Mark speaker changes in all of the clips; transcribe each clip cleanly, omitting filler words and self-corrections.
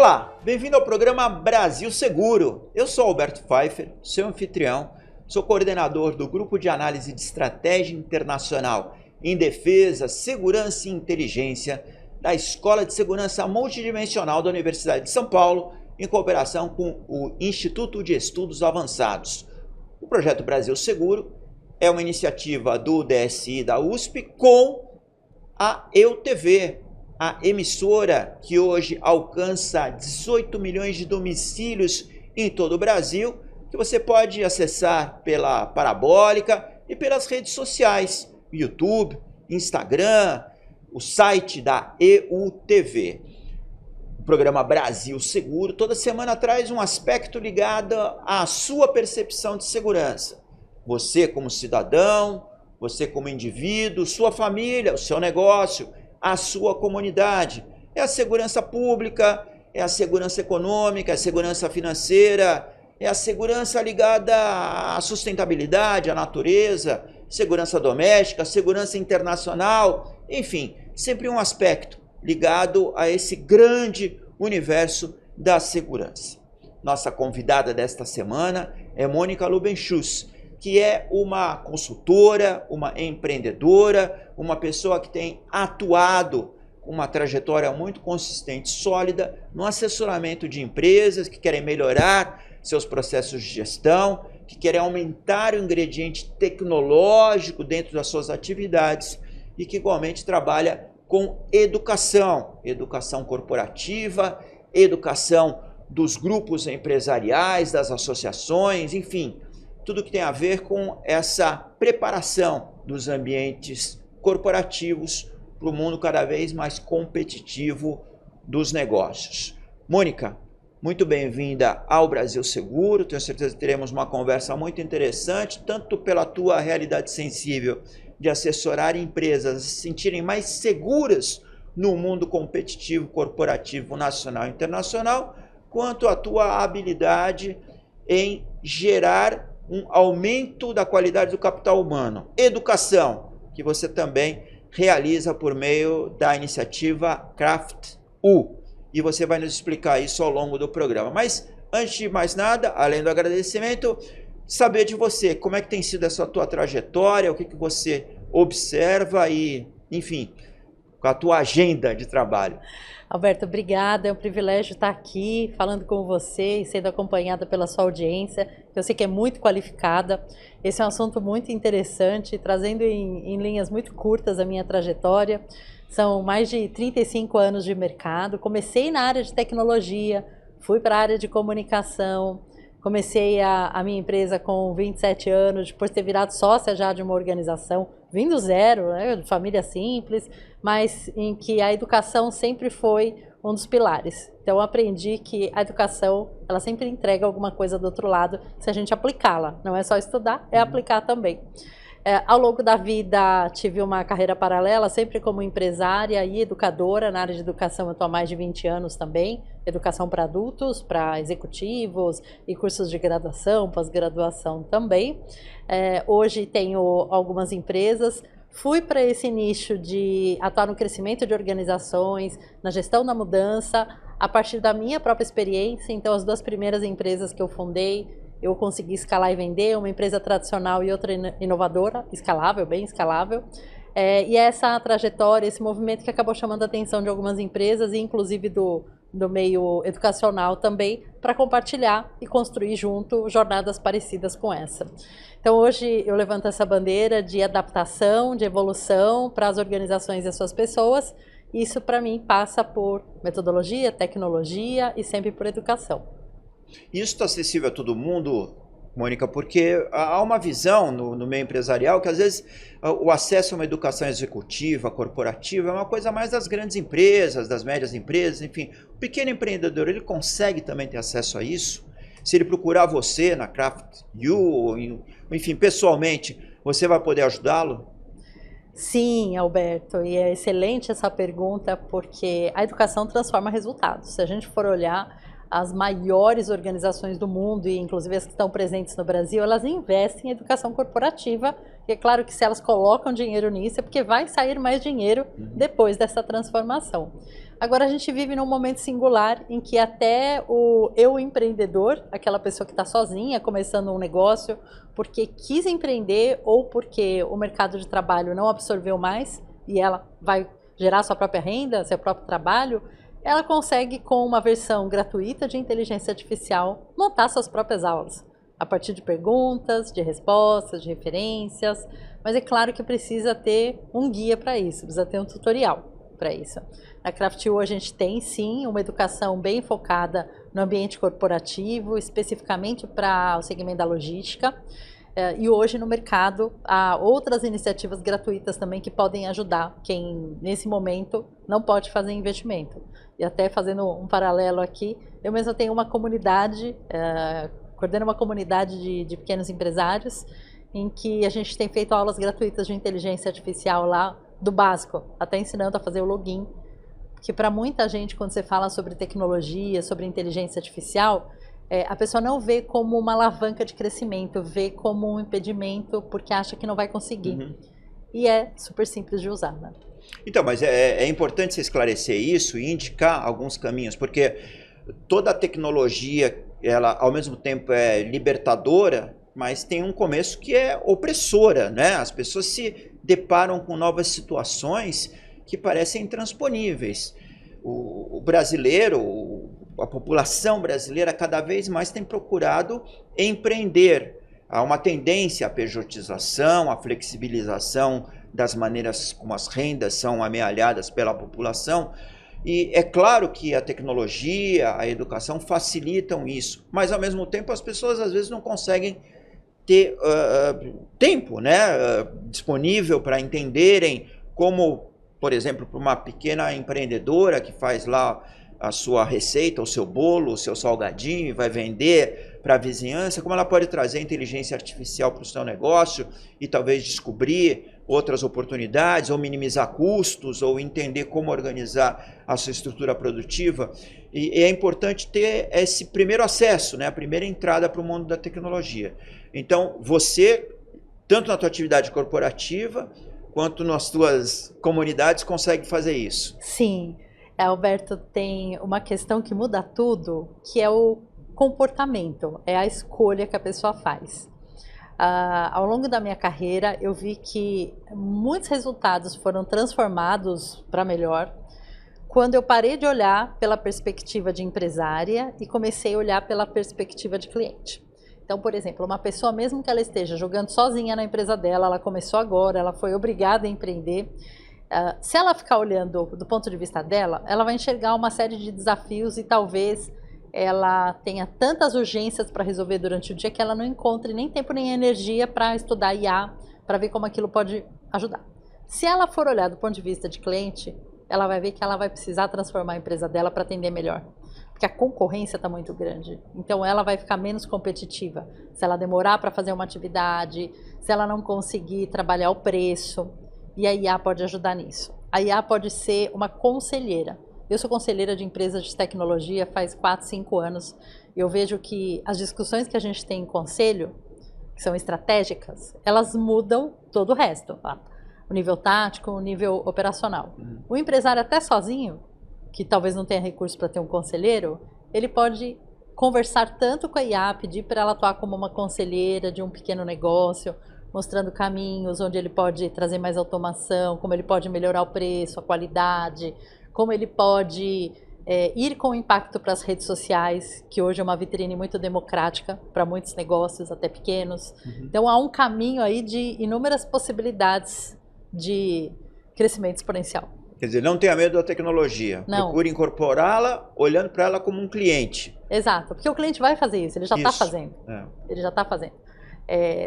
Speaker 1: Olá, bem-vindo ao programa Brasil Seguro. Eu sou Alberto Pfeiffer, seu anfitrião, sou coordenador do Grupo de Análise de Estratégia Internacional em Defesa, Segurança e Inteligência da Escola de Segurança Multidimensional da Universidade de São Paulo, em cooperação com o Instituto de Estudos Avançados. O projeto Brasil Seguro é uma iniciativa do DSI da USP com a EUTV, a emissora que hoje alcança 18 milhões de domicílios em todo o Brasil, que você pode acessar pela parabólica e pelas redes sociais, YouTube, Instagram, o site da EUTV. O programa Brasil Seguro toda semana traz um aspecto ligado à sua percepção de segurança. Você como cidadão, você como indivíduo, sua família, o seu negócio, a sua comunidade. É a segurança pública, é a segurança econômica, é a segurança financeira, é a segurança ligada à sustentabilidade, à natureza, segurança doméstica, segurança internacional, enfim, sempre um aspecto ligado a esse grande universo da segurança. Nossa convidada desta semana é Mônica Lubenschus, que é uma consultora, uma empreendedora, uma pessoa que tem atuado com uma trajetória muito consistente, sólida, no assessoramento de empresas que querem melhorar seus processos de gestão, que querem aumentar o ingrediente tecnológico dentro das suas atividades e que igualmente trabalha com educação, educação corporativa, educação dos grupos empresariais, das associações, enfim, tudo que tem a ver com essa preparação dos ambientes corporativos para o mundo cada vez mais competitivo dos negócios. Mônica, muito bem-vinda ao Brasil Seguro, tenho certeza que teremos uma conversa muito interessante, tanto pela tua realidade sensível de assessorar empresas a se sentirem mais seguras no mundo competitivo, corporativo, nacional e internacional, quanto a tua habilidade em gerar um aumento da qualidade do capital humano. Educação, que você também realiza por meio da iniciativa Craft-U. E você vai nos explicar isso ao longo do programa. Mas, antes de mais nada, além do agradecimento, saber de você, como é que tem sido essa tua trajetória, o que você observa e, enfim, com a tua agenda de trabalho.
Speaker 2: Alberto, obrigada, é um privilégio estar aqui falando com você e sendo acompanhada pela sua audiência, que eu sei que é muito qualificada. Esse é um assunto muito interessante, trazendo em linhas muito curtas a minha trajetória. São mais de 35 anos de mercado, comecei na área de tecnologia, fui para a área de comunicação, comecei a minha empresa com 27 anos, depois de ter virado sócia já de uma organização, vim do zero, né, de família simples, mas em que a educação sempre foi um dos pilares. Então eu aprendi que a educação, ela sempre entrega alguma coisa do outro lado, se a gente aplicá-la. Não é só estudar, é aplicar também. Ao longo da vida tive uma carreira paralela, sempre como empresária e educadora. Na área de educação eu estou há mais de 20 anos também, educação para adultos, para executivos e cursos de graduação, pós-graduação também. Hoje tenho algumas empresas, fui para esse nicho de atuar no crescimento de organizações, na gestão da mudança, a partir da minha própria experiência. Então as duas primeiras empresas que eu fundei, eu consegui escalar e vender, uma empresa tradicional e outra inovadora, escalável, bem escalável. E essa trajetória, esse movimento que acabou chamando a atenção de algumas empresas, e inclusive do meio educacional também, para compartilhar e construir junto jornadas parecidas com essa. Então hoje eu levanto essa bandeira de adaptação, de evolução para as organizações e as suas pessoas. Isso para mim passa por metodologia, tecnologia e sempre por educação.
Speaker 1: Isso está acessível a todo mundo, Mônica, porque há uma visão no meio empresarial que às vezes o acesso a uma educação executiva, corporativa, é uma coisa mais das grandes empresas, das médias empresas, enfim. O pequeno empreendedor, ele consegue também ter acesso a isso? Se ele procurar você na Craft-U, enfim, pessoalmente, você vai poder ajudá-lo?
Speaker 2: Sim, Alberto, e é excelente essa pergunta, porque a educação transforma resultados. Se a gente for olhar, as maiores organizações do mundo, e inclusive as que estão presentes no Brasil, elas investem em educação corporativa. E é claro que se elas colocam dinheiro nisso, é porque vai sair mais dinheiro depois dessa transformação. Agora a gente vive num momento singular em que até o eu empreendedor, aquela pessoa que está sozinha, começando um negócio, porque quis empreender ou porque o mercado de trabalho não absorveu mais e ela vai gerar sua própria renda, seu próprio trabalho, ela consegue, com uma versão gratuita de inteligência artificial, montar suas próprias aulas, a partir de perguntas, de respostas, de referências, mas é claro que precisa ter um guia para isso, precisa ter um tutorial para isso. Na Craft.io a gente tem sim uma educação bem focada no ambiente corporativo, especificamente para o segmento da logística, e hoje no mercado há outras iniciativas gratuitas também que podem ajudar quem nesse momento não pode fazer investimento. E até fazendo um paralelo aqui, eu mesma tenho uma comunidade, coordeno uma comunidade de pequenos empresários, em que a gente tem feito aulas gratuitas de inteligência artificial lá, do básico, até ensinando a fazer o login, que para muita gente, quando você fala sobre tecnologia, sobre inteligência artificial, a pessoa não vê como uma alavanca de crescimento, vê como um impedimento porque acha que não vai conseguir. E é super simples de usar, né?
Speaker 1: Então, mas é importante você esclarecer isso e indicar alguns caminhos, porque toda a tecnologia, ela ao mesmo tempo é libertadora, mas tem um começo que é opressora, né? As pessoas se deparam com novas situações que parecem intransponíveis. O brasileiro, a população brasileira cada vez mais tem procurado empreender. Há uma tendência à pejotização, à flexibilização das maneiras como as rendas são amealhadas pela população. E é claro que a tecnologia, a educação facilitam isso, mas ao mesmo tempo as pessoas às vezes não conseguem ter tempo, né, disponível para entenderem como, por exemplo, para uma pequena empreendedora que faz lá a sua receita, o seu bolo, o seu salgadinho e vai vender para a vizinhança, como ela pode trazer inteligência artificial para o seu negócio e talvez descobrir outras oportunidades, ou minimizar custos, ou entender como organizar a sua estrutura produtiva. E é importante ter esse primeiro acesso, né, a primeira entrada para o mundo da tecnologia. Então, você, tanto na tua atividade corporativa, quanto nas tuas comunidades, consegue fazer isso.
Speaker 2: Sim. Alberto, tem uma questão que muda tudo, que é o comportamento, é a escolha que a pessoa faz. Ao longo da minha carreira, eu vi que muitos resultados foram transformados para melhor quando eu parei de olhar pela perspectiva de empresária e comecei a olhar pela perspectiva de cliente. Então, por exemplo, uma pessoa, mesmo que ela esteja jogando sozinha na empresa dela, ela começou agora, ela foi obrigada a empreender, se ela ficar olhando do ponto de vista dela, ela vai enxergar uma série de desafios e talvez ela tenha tantas urgências para resolver durante o dia que ela não encontre nem tempo nem energia para estudar IA, para ver como aquilo pode ajudar. Se ela for olhar do ponto de vista de cliente, ela vai ver que ela vai precisar transformar a empresa dela para atender melhor, porque a concorrência está muito grande. Então ela vai ficar menos competitiva se ela demorar para fazer uma atividade, se ela não conseguir trabalhar o preço. E a IA pode ajudar nisso. A IA pode ser uma conselheira. Eu sou conselheira de empresas de tecnologia faz 4, 5 anos. Eu vejo que as discussões que a gente tem em conselho, que são estratégicas, elas mudam todo o resto. Tá? O nível tático, o nível operacional. O empresário até sozinho, que talvez não tenha recurso para ter um conselheiro, ele pode conversar tanto com a IA, pedir para ela atuar como uma conselheira de um pequeno negócio, mostrando caminhos onde ele pode trazer mais automação, como ele pode melhorar o preço, a qualidade, como ele pode ir com impacto para as redes sociais, que hoje é uma vitrine muito democrática para muitos negócios, até pequenos. Então há um caminho aí de inúmeras possibilidades de crescimento exponencial.
Speaker 1: Quer dizer, não tenha medo da tecnologia. Não. Procure incorporá-la olhando para ela como um cliente.
Speaker 2: Exato, porque o cliente vai fazer isso, ele já está fazendo. Ele já está fazendo.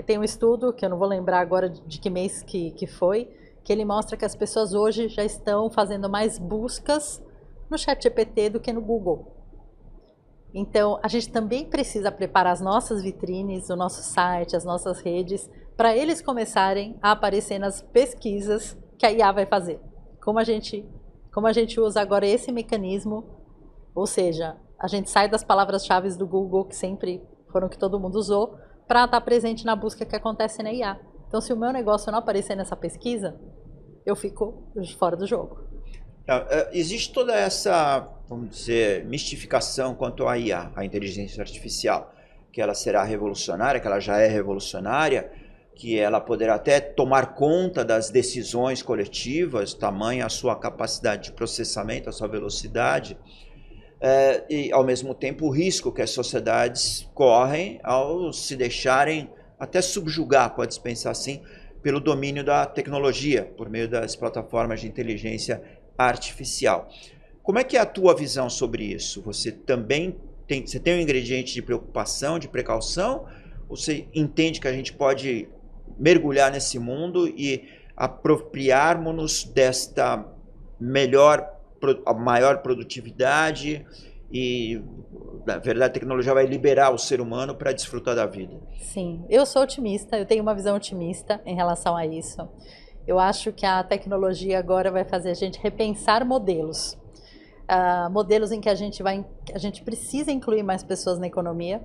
Speaker 2: Tem um estudo, que eu não vou lembrar agora de que mês que foi, que ele mostra que as pessoas hoje já estão fazendo mais buscas no ChatGPT do que no Google. Então, a gente também precisa preparar as nossas vitrines, o nosso site, as nossas redes, para eles começarem a aparecer nas pesquisas que a IA vai fazer. Como a gente usa agora esse mecanismo, ou seja, A gente sai das palavras-chave do Google, que sempre foram que todo mundo usou, para estar presente na busca que acontece na IA. Então, se o meu negócio não aparecer nessa pesquisa, eu fico fora do jogo.
Speaker 1: Existe toda essa, vamos dizer, mistificação quanto à IA, a inteligência artificial, que ela será revolucionária, que ela já é revolucionária, que ela poderá até tomar conta das decisões coletivas, tamanha a sua capacidade de processamento, a sua velocidade, e ao mesmo tempo o risco que as sociedades correm ao se deixarem até subjugar, pode-se pensar assim, pelo domínio da tecnologia, por meio das plataformas de inteligência artificial. Como é que é a tua visão sobre isso? Você também tem um ingrediente de preocupação, de precaução? Ou você entende que a gente pode mergulhar nesse mundo e apropriarmos-nos desta maior produtividade e, na verdade, a tecnologia vai liberar o ser humano para desfrutar da vida?
Speaker 2: Sim, eu sou otimista, eu tenho uma visão otimista em relação a isso. Eu acho que a tecnologia agora vai fazer a gente repensar modelos. Modelos em que a gente precisa incluir mais pessoas na economia,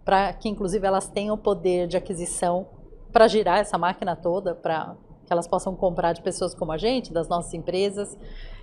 Speaker 2: para que inclusive elas tenham poder de aquisição para girar essa máquina toda, para que elas possam comprar de pessoas como a gente, das nossas empresas.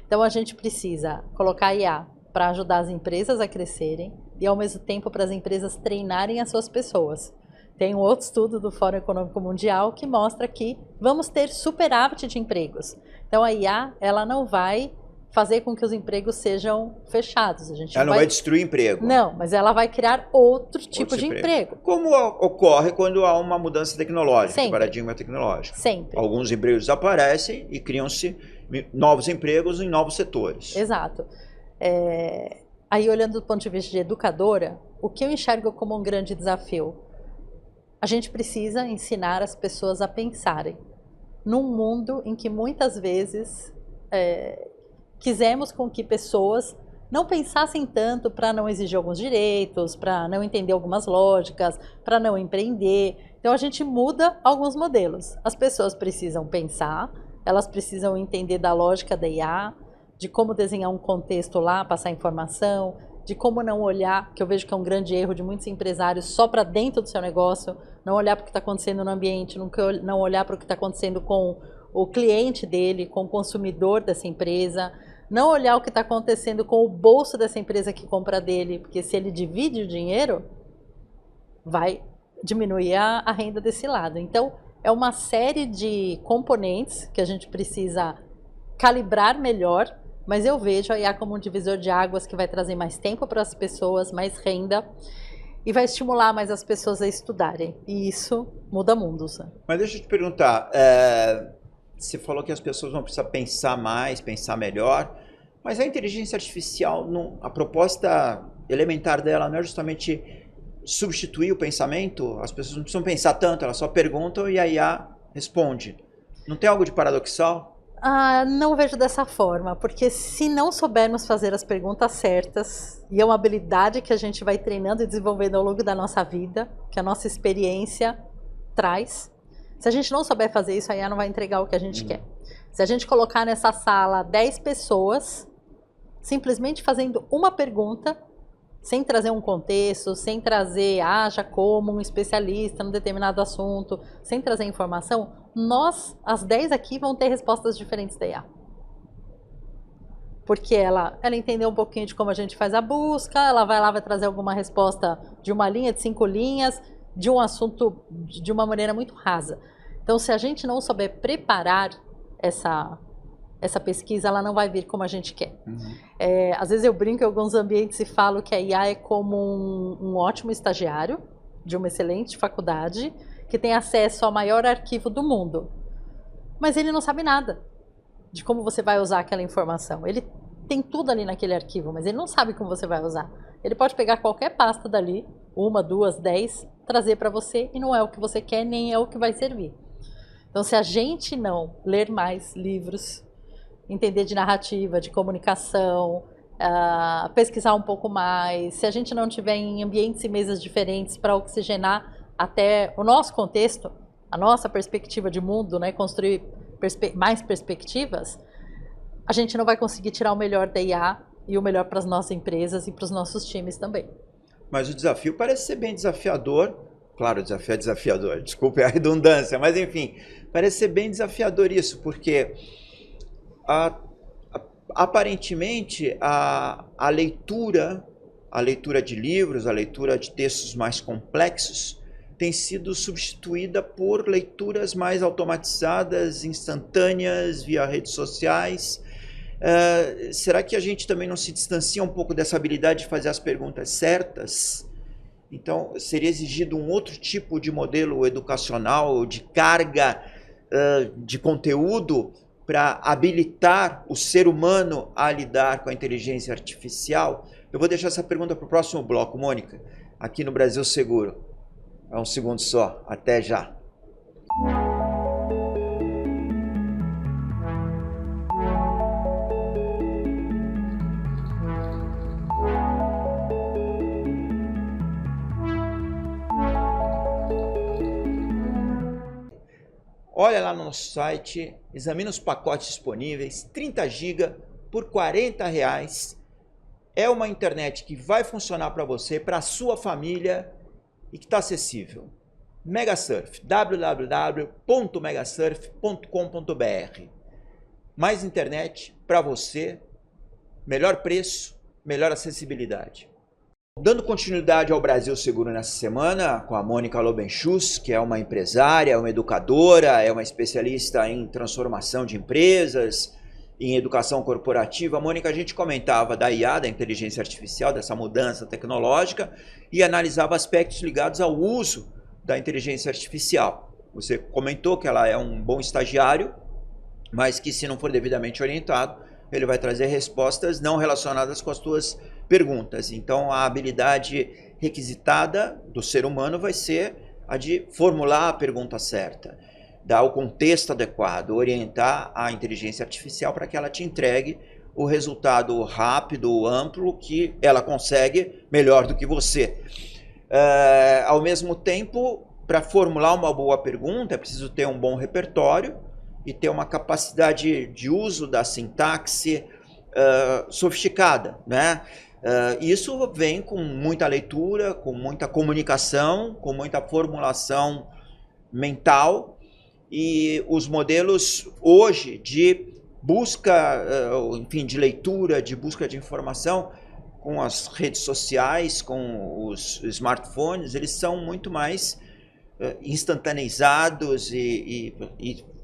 Speaker 2: Então a gente precisa colocar IA para ajudar as empresas a crescerem e ao mesmo tempo para as empresas treinarem as suas pessoas. Tem um outro estudo do Fórum Econômico Mundial que mostra que vamos ter superávit de empregos. Então a IA, ela não vai fazer com que os empregos sejam fechados.
Speaker 1: Ela não vai destruir emprego.
Speaker 2: Não, mas ela vai criar outro tipo de emprego.
Speaker 1: Como ocorre quando há uma mudança tecnológica,
Speaker 2: Sempre.
Speaker 1: paradigma tecnológico.
Speaker 2: Sempre.
Speaker 1: Alguns empregos desaparecem e criam-se novos empregos em novos setores.
Speaker 2: Exato. Aí, olhando do ponto de vista de educadora, o que eu enxergo como um grande desafio? A gente precisa ensinar as pessoas a pensarem num mundo em que muitas vezes quisemos com que pessoas não pensassem tanto para não exigir alguns direitos, para não entender algumas lógicas, para não empreender. Então a gente muda alguns modelos. As pessoas precisam pensar, elas precisam entender da lógica da IA, de como desenhar um contexto lá, passar informação, de como não olhar, que eu vejo que é um grande erro de muitos empresários, só para dentro do seu negócio, não olhar para o que está acontecendo no ambiente, não olhar para o que está acontecendo com o cliente dele, com o consumidor dessa empresa, não olhar o que está acontecendo com o bolso dessa empresa que compra dele, porque se ele divide o dinheiro, vai diminuir a renda desse lado. Então, é uma série de componentes que a gente precisa calibrar melhor, mas eu vejo a IA como um divisor de águas que vai trazer mais tempo para as pessoas, mais renda, e vai estimular mais as pessoas a estudarem. E isso muda mundos.
Speaker 1: Mas deixa eu te perguntar, você falou que as pessoas vão precisar pensar mais, pensar melhor, mas a inteligência artificial, a proposta elementar dela não é justamente substituir o pensamento? As pessoas não precisam pensar tanto, elas só perguntam e a IA responde. Não tem algo de paradoxal?
Speaker 2: Não vejo dessa forma, porque se não soubermos fazer as perguntas certas, e é uma habilidade que a gente vai treinando e desenvolvendo ao longo da nossa vida, que a nossa experiência traz, se a gente não souber fazer isso, a IA não vai entregar o que a gente quer. Se a gente colocar nessa sala 10 pessoas, simplesmente fazendo uma pergunta, sem trazer um contexto, sem trazer, haja como um especialista num determinado assunto, sem trazer informação, nós, as 10 aqui, vão ter respostas diferentes da IA. Porque ela entendeu um pouquinho de como a gente faz a busca, ela vai lá, vai trazer alguma resposta de uma linha, de 5 linhas, de um assunto de uma maneira muito rasa. Então, se a gente não souber preparar essa pesquisa, ela não vai vir como a gente quer. Às vezes eu brinco em alguns ambientes e falo que a IA é como um ótimo estagiário de uma excelente faculdade que tem acesso ao maior arquivo do mundo. Mas ele não sabe nada de como você vai usar aquela informação. Ele tem tudo ali naquele arquivo, mas ele não sabe como você vai usar. Ele pode pegar qualquer pasta dali, 1, 2, 10, trazer para você e não é o que você quer, nem é o que vai servir. Então, se a gente não ler mais livros, entender de narrativa, de comunicação, pesquisar um pouco mais, se a gente não tiver em ambientes e mesas diferentes para oxigenar até o nosso contexto, a nossa perspectiva de mundo, né, construir mais perspectivas, a gente não vai conseguir tirar o melhor da IA e o melhor para as nossas empresas e para os nossos times também.
Speaker 1: Mas o desafio parece ser bem desafiador. Claro, o desafio é desafiador, desculpe a redundância, mas enfim, parece ser bem desafiador isso, porque aparentemente a leitura de livros, a leitura de textos mais complexos tem sido substituída por leituras mais automatizadas, instantâneas, via redes sociais. Será que a gente também não se distancia um pouco dessa habilidade de fazer as perguntas certas? Então, seria exigido um outro tipo de modelo educacional, de carga de conteúdo para habilitar o ser humano a lidar com a inteligência artificial? Eu vou deixar essa pergunta para o próximo bloco, Mônica, aqui no Brasil Seguro. É um segundo só. Até já. Olha lá no nosso site, examina os pacotes disponíveis, 30 GB por R$40. É uma internet que vai funcionar para você, para a sua família e que está acessível. Megasurf, www.megasurf.com.br. Mais internet para você, melhor preço, melhor acessibilidade. Dando continuidade ao Brasil Seguro nessa semana, com a Mônica Lobenchus, que é uma empresária, uma educadora, é uma especialista em transformação de empresas, em educação corporativa. Mônica, a gente comentava da IA, da inteligência artificial, dessa mudança tecnológica, e analisava aspectos ligados ao uso da inteligência artificial. Você comentou que ela é um bom estagiário, mas que, se não for devidamente orientado, ele vai trazer respostas não relacionadas com as suas perguntas. Então, a habilidade requisitada do ser humano vai ser a de formular a pergunta certa, dar o contexto adequado, orientar a inteligência artificial para que ela te entregue o resultado rápido, amplo, que ela consegue melhor do que você. Ao mesmo tempo, para formular uma boa pergunta, é preciso ter um bom repertório e ter uma capacidade de uso da sintaxe sofisticada, né? Isso vem com muita leitura, com muita comunicação, com muita formulação mental, e os modelos hoje de busca, enfim, de leitura, de busca de informação, com as redes sociais, com os smartphones, eles são muito mais instantaneizados e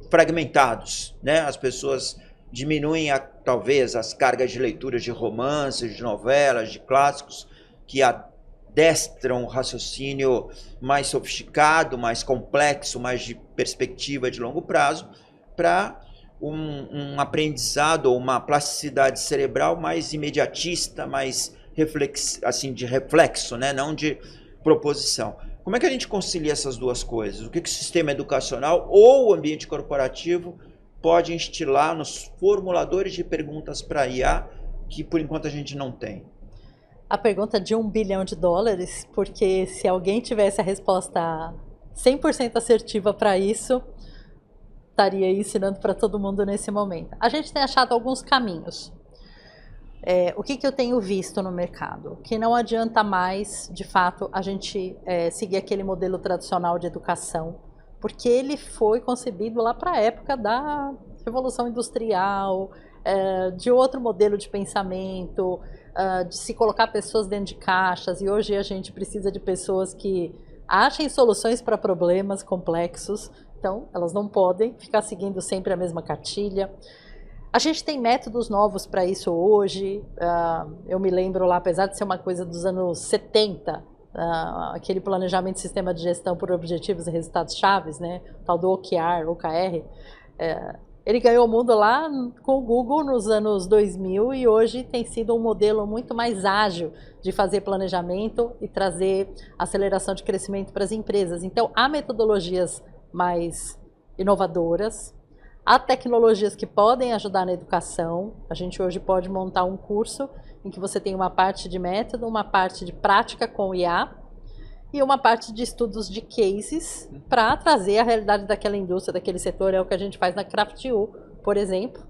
Speaker 1: fragmentados, né? As pessoas diminuem talvez as cargas de leitura de romances, de novelas, de clássicos, que adestram um raciocínio mais sofisticado, mais complexo, mais de perspectiva de longo prazo, para um aprendizado ou uma plasticidade cerebral mais imediatista, mais de reflexo, né? Não de proposição. Como é que a gente concilia essas duas coisas? O que o sistema educacional ou o ambiente corporativo pode instilar nos formuladores de perguntas para IA que, por enquanto, a gente não tem?
Speaker 2: A pergunta de $1 bilhão, porque se alguém tivesse a resposta 100% assertiva para isso, estaria ensinando para todo mundo nesse momento. A gente tem achado alguns caminhos. O que eu tenho visto no mercado? Que não adianta mais, de fato, a gente seguir aquele modelo tradicional de educação, porque ele foi concebido lá para a época da Revolução Industrial, de outro modelo de pensamento, de se colocar pessoas dentro de caixas, e hoje a gente precisa de pessoas que achem soluções para problemas complexos, então elas não podem ficar seguindo sempre a mesma cartilha. A gente tem métodos novos para isso hoje. Eu me lembro lá, apesar de ser uma coisa dos anos 70, aquele planejamento de sistema de gestão por objetivos e resultados chaves, né? O tal do OKR, ele ganhou o mundo lá com o Google nos anos 2000 e hoje tem sido um modelo muito mais ágil de fazer planejamento e trazer aceleração de crescimento para as empresas. Então, há metodologias mais inovadoras, há tecnologias que podem ajudar na educação. A gente hoje pode montar um curso em que você tem uma parte de método, uma parte de prática com IA e uma parte de estudos de cases para trazer a realidade daquela indústria, daquele setor. É o que a gente faz na Craft.io, por exemplo.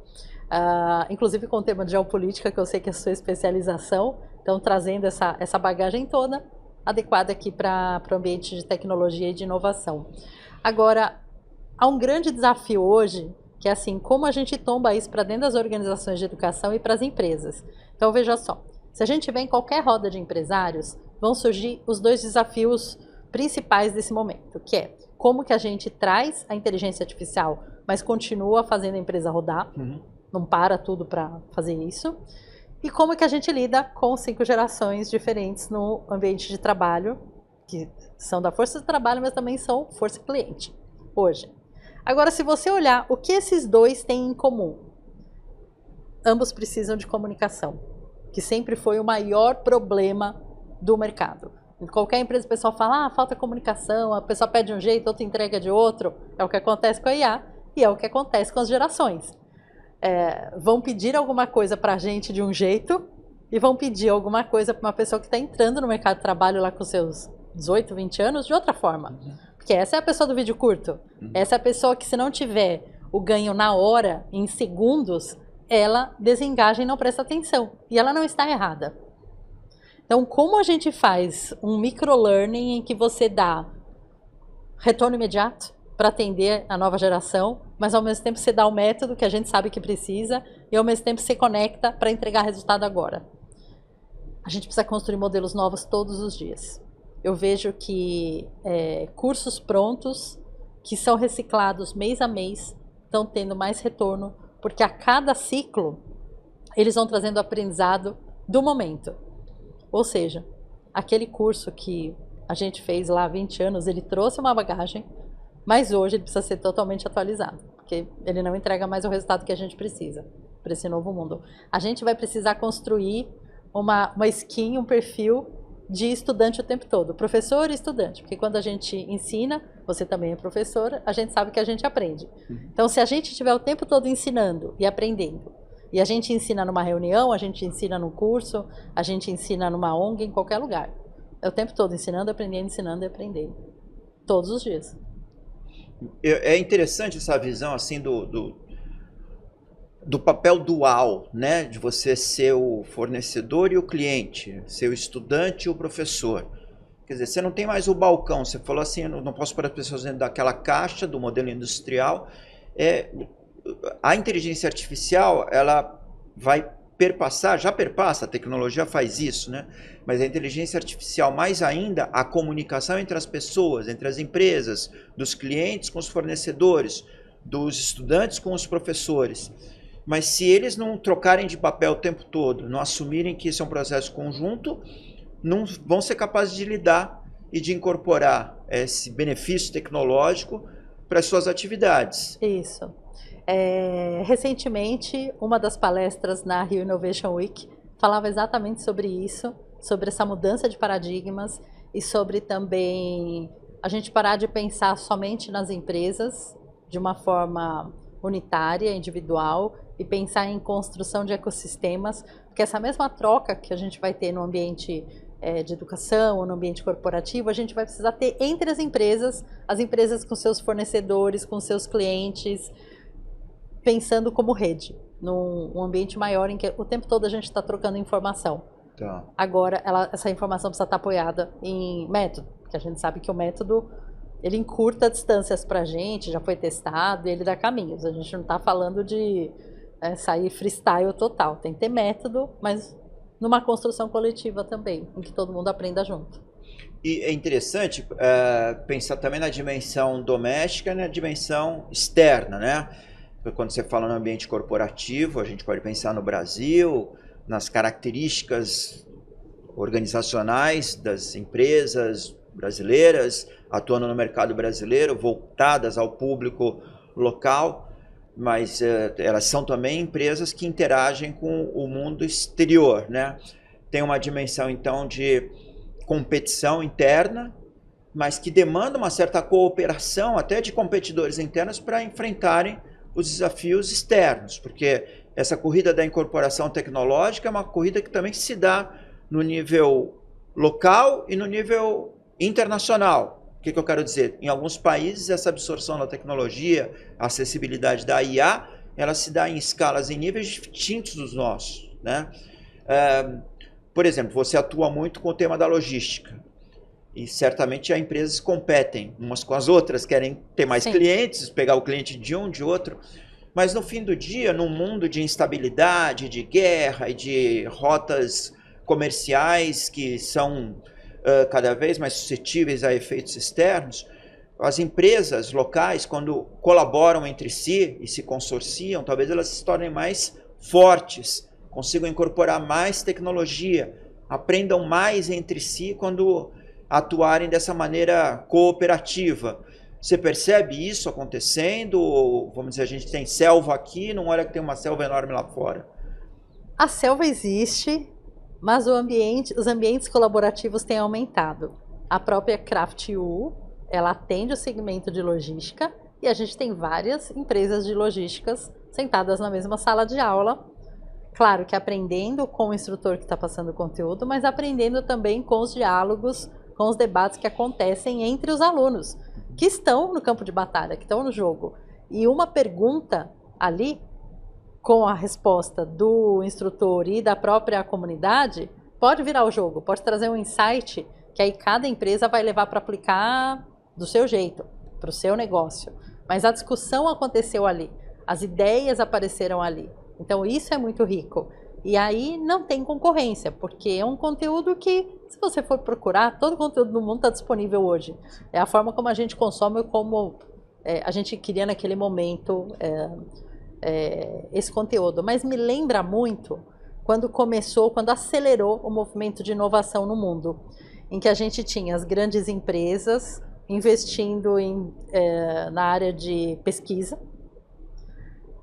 Speaker 2: inclusive com o tema de geopolítica, que eu sei que é a sua especialização, então trazendo essa bagagem toda adequada aqui para o ambiente de tecnologia e de inovação. Agora, há um grande desafio hoje, que é assim, como a gente tomba isso para dentro das organizações de educação e para as empresas. Então, veja só, se a gente vê em qualquer roda de empresários, vão surgir os dois desafios principais desse momento, que é como que a gente traz a inteligência artificial, mas continua fazendo a empresa rodar, não para tudo para fazer isso, e como que a gente lida com 5 gerações diferentes no ambiente de trabalho, que são da força de trabalho, mas também são força cliente, hoje. Agora, se você olhar o que esses dois têm em comum, ambos precisam de comunicação, que sempre foi o maior problema do mercado. Em qualquer empresa o pessoal fala, falta comunicação, a pessoa pede de um jeito, outra entrega de outro. É o que acontece com a IA e é o que acontece com as gerações. Vão pedir alguma coisa para a gente de um jeito e vão pedir alguma coisa para uma pessoa que está entrando no mercado de trabalho lá com seus 18, 20 anos de outra forma. Porque essa é a pessoa do vídeo curto. Essa é a pessoa que, se não tiver o ganho na hora, em segundos, ela desengaja e não presta atenção. E ela não está errada. Então, como a gente faz um microlearning em que você dá retorno imediato para atender a nova geração, mas ao mesmo tempo você dá o método que a gente sabe que precisa e ao mesmo tempo você conecta para entregar resultado agora? A gente precisa construir modelos novos todos os dias. Eu vejo que cursos prontos, que são reciclados mês a mês, estão tendo mais retorno, porque a cada ciclo eles vão trazendo aprendizado do momento. Ou seja, aquele curso que a gente fez lá há 20 anos, ele trouxe uma bagagem, mas hoje ele precisa ser totalmente atualizado, porque ele não entrega mais o resultado que a gente precisa para esse novo mundo. A gente vai precisar construir uma skin, um perfil de estudante o tempo todo, professor e estudante, porque quando a gente ensina, você também é professor, a gente sabe que a gente aprende. Então, se a gente estiver o tempo todo ensinando e aprendendo, e a gente ensina numa reunião, a gente ensina num curso, a gente ensina numa ONG, em qualquer lugar. É o tempo todo ensinando, aprendendo, ensinando e aprendendo. Todos os dias.
Speaker 1: É interessante essa visão assim do papel dual, né? De você ser o fornecedor e o cliente, ser o estudante e o professor. Quer dizer, você não tem mais o balcão. Você falou assim, eu não posso pôr as pessoas dentro daquela caixa do modelo industrial. A inteligência artificial, ela vai perpassar, já perpassa, a tecnologia faz isso, né? Mas a inteligência artificial, mais ainda, a comunicação entre as pessoas, entre as empresas, dos clientes com os fornecedores, dos estudantes com os professores. Mas se eles não trocarem de papel o tempo todo, não assumirem que isso é um processo conjunto, não vão ser capazes de lidar e de incorporar esse benefício tecnológico para as suas atividades.
Speaker 2: Isso. Recentemente, uma das palestras na Rio Innovation Week falava exatamente sobre isso, sobre essa mudança de paradigmas e sobre também a gente parar de pensar somente nas empresas de uma forma unitária, individual, e pensar em construção de ecossistemas, porque essa mesma troca que a gente vai ter no ambiente de educação ou no ambiente corporativo, a gente vai precisar ter entre as empresas com seus fornecedores, com seus clientes, pensando como rede, num ambiente maior em que o tempo todo a gente está trocando informação.
Speaker 1: Tá.
Speaker 2: Agora, essa informação precisa estar apoiada em método, porque a gente sabe que o método ele encurta distâncias para a gente, já foi testado e ele dá caminhos. A gente não está falando de sair freestyle total, tem que ter método, mas numa construção coletiva também, em que todo mundo aprenda junto.
Speaker 1: E é interessante pensar também na dimensão doméstica e na dimensão externa, né? Quando você fala no ambiente corporativo, a gente pode pensar no Brasil, nas características organizacionais das empresas brasileiras, atuando no mercado brasileiro, voltadas ao público local, mas elas são também empresas que interagem com o mundo exterior, né? Tem uma dimensão, então, de competição interna, mas que demanda uma certa cooperação até de competidores internos para enfrentarem os desafios externos, porque essa corrida da incorporação tecnológica é uma corrida que também se dá no nível local e no nível internacional. O que eu quero dizer? Em alguns países, essa absorção da tecnologia, a acessibilidade da IA ela se dá em escalas, em níveis distintos dos nossos, né? Por exemplo, você atua muito com o tema da logística. E certamente as empresas competem umas com as outras, querem ter mais clientes, pegar o cliente de um, de outro. Mas no fim do dia, num mundo de instabilidade, de guerra e de rotas comerciais que são cada vez mais suscetíveis a efeitos externos, as empresas locais, quando colaboram entre si e se consorciam, talvez elas se tornem mais fortes, consigam incorporar mais tecnologia, aprendam mais entre si quando atuarem dessa maneira cooperativa. Você percebe isso acontecendo? Ou, vamos dizer, a gente tem selva aqui, não olha que tem uma selva enorme lá fora?
Speaker 2: A selva existe, mas os ambientes colaborativos têm aumentado. A própria Craft.U, ela atende o segmento de logística e a gente tem várias empresas de logísticas sentadas na mesma sala de aula. Claro que aprendendo com o instrutor que está passando o conteúdo, mas aprendendo também com os diálogos, com os debates que acontecem entre os alunos, que estão no campo de batalha, que estão no jogo. E uma pergunta ali, com a resposta do instrutor e da própria comunidade, pode virar o jogo, pode trazer um insight que aí cada empresa vai levar para aplicar do seu jeito, para o seu negócio. Mas a discussão aconteceu ali, as ideias apareceram ali. Então isso é muito rico. E aí não tem concorrência, porque é um conteúdo que, se você for procurar, todo o conteúdo do mundo está disponível hoje. É a forma como a gente consome, como a gente queria naquele momento esse conteúdo. Mas me lembra muito quando acelerou o movimento de inovação no mundo, em que a gente tinha as grandes empresas investindo na área de pesquisa,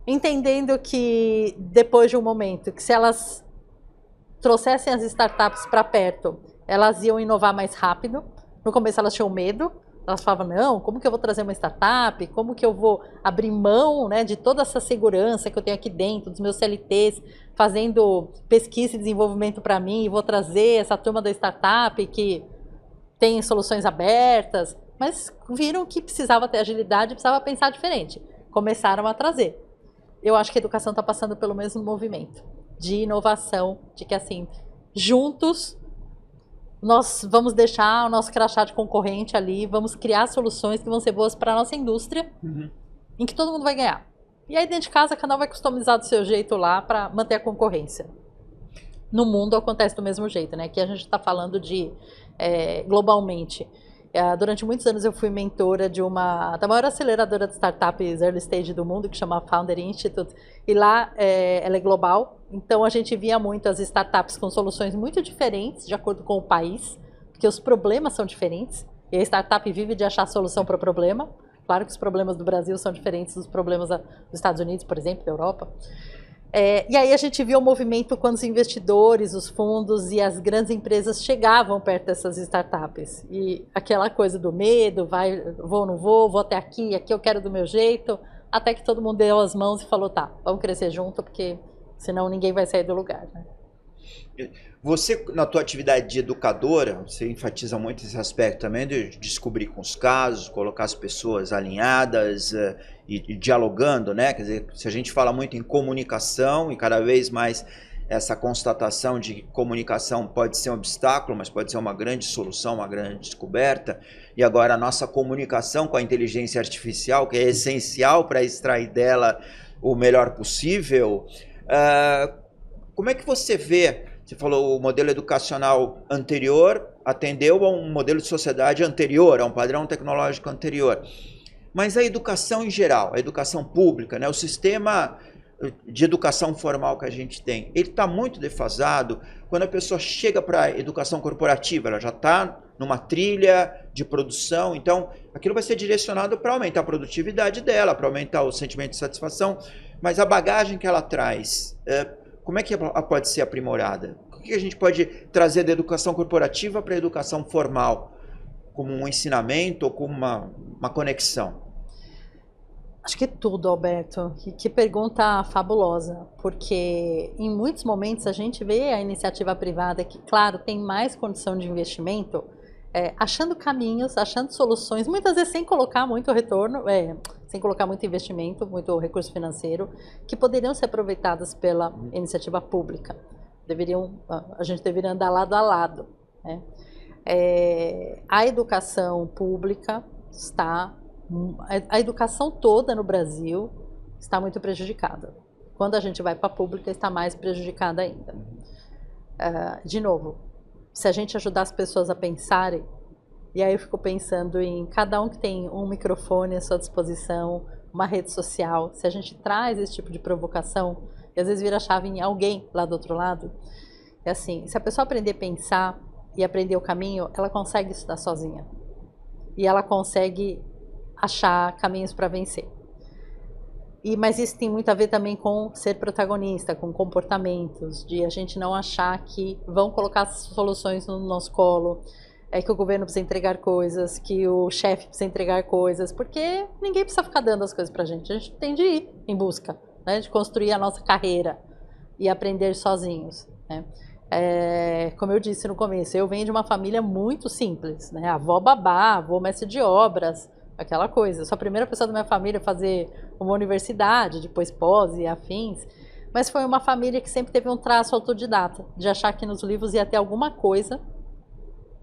Speaker 2: entendendo que depois de um momento que se elas trouxessem as startups para perto, elas iam inovar mais rápido. No começo elas tinham medo, elas falavam, não, como que eu vou trazer uma startup? Como que eu vou abrir mão, né, de toda essa segurança que eu tenho aqui dentro, dos meus CLTs, fazendo pesquisa e desenvolvimento para mim, e vou trazer essa turma da startup que tem soluções abertas, mas viram que precisava ter agilidade, precisava pensar diferente. Começaram a trazer. Eu acho que a educação está passando pelo mesmo movimento de inovação, de que assim, juntos, nós vamos deixar o nosso crachá de concorrente ali, vamos criar soluções que vão ser boas para a nossa indústria, em que todo mundo vai ganhar. E aí dentro de casa, cada um vai customizar do seu jeito lá para manter a concorrência. No mundo acontece do mesmo jeito, né? Aqui a gente está falando de globalmente. Durante muitos anos eu fui mentora da maior aceleradora de startups early stage do mundo, que chama Founder Institute, e lá ela é global, então a gente via muito as startups com soluções muito diferentes, de acordo com o país, porque os problemas são diferentes, e a startup vive de achar solução para o problema. Claro que os problemas do Brasil são diferentes dos problemas dos Estados Unidos, por exemplo, da Europa. E aí a gente viu o movimento quando os investidores, os fundos e as grandes empresas chegavam perto dessas startups. E aquela coisa do medo, vou, não vou até aqui eu quero do meu jeito, até que todo mundo deu as mãos e falou, tá, vamos crescer junto, porque senão ninguém vai sair do lugar, né?
Speaker 1: Você, na tua atividade de educadora, você enfatiza muito esse aspecto também de descobrir com os casos, colocar as pessoas alinhadas e dialogando, né? Quer dizer, se a gente fala muito em comunicação e cada vez mais essa constatação de que comunicação pode ser um obstáculo, mas pode ser uma grande solução, uma grande descoberta, e agora a nossa comunicação com a inteligência artificial, que é essencial para extrair dela o melhor possível, como é que você vê? Você falou o modelo educacional anterior atendeu a um modelo de sociedade anterior, a um padrão tecnológico anterior. Mas a educação em geral, a educação pública, né, o sistema de educação formal que a gente tem, ele está muito defasado quando a pessoa chega para a educação corporativa, ela já está numa trilha de produção, então aquilo vai ser direcionado para aumentar a produtividade dela, para aumentar o sentimento de satisfação, mas a bagagem que ela traz, como é que ela pode ser aprimorada? O que a gente pode trazer da educação corporativa para a educação formal? Como um ensinamento ou como uma conexão?
Speaker 2: Acho que tudo, Alberto. Que pergunta fabulosa. Porque em muitos momentos a gente vê a iniciativa privada que, claro, tem mais condição de investimento, achando caminhos, achando soluções, muitas vezes sem colocar muito retorno, sem colocar muito investimento, muito recurso financeiro, que poderiam ser aproveitadas pela iniciativa pública. A gente deveria andar lado a lado, né? A educação pública a educação toda no Brasil está muito prejudicada. Quando a gente vai para a pública, está mais prejudicada ainda. De novo, se a gente ajudar as pessoas a pensarem, e aí eu fico pensando em cada um que tem um microfone à sua disposição, uma rede social, se a gente traz esse tipo de provocação, e às vezes vira a chave em alguém lá do outro lado, é assim, se a pessoa aprender a pensar e aprender o caminho, ela consegue estudar sozinha. E ela consegue achar caminhos para vencer. Mas isso tem muito a ver também com ser protagonista, com comportamentos, de a gente não achar que vão colocar as soluções no nosso colo, que o governo precisa entregar coisas, que o chefe precisa entregar coisas, porque ninguém precisa ficar dando as coisas pra gente. A gente tem de ir em busca, né, de construir a nossa carreira e aprender sozinhos, né? Como eu disse no começo, eu venho de uma família muito simples, né? Avó babá, avô mestre de obras, aquela coisa. Eu sou a primeira pessoa da minha família a fazer uma universidade, depois pós e afins, mas foi uma família que sempre teve um traço autodidata, de achar que nos livros ia ter alguma coisa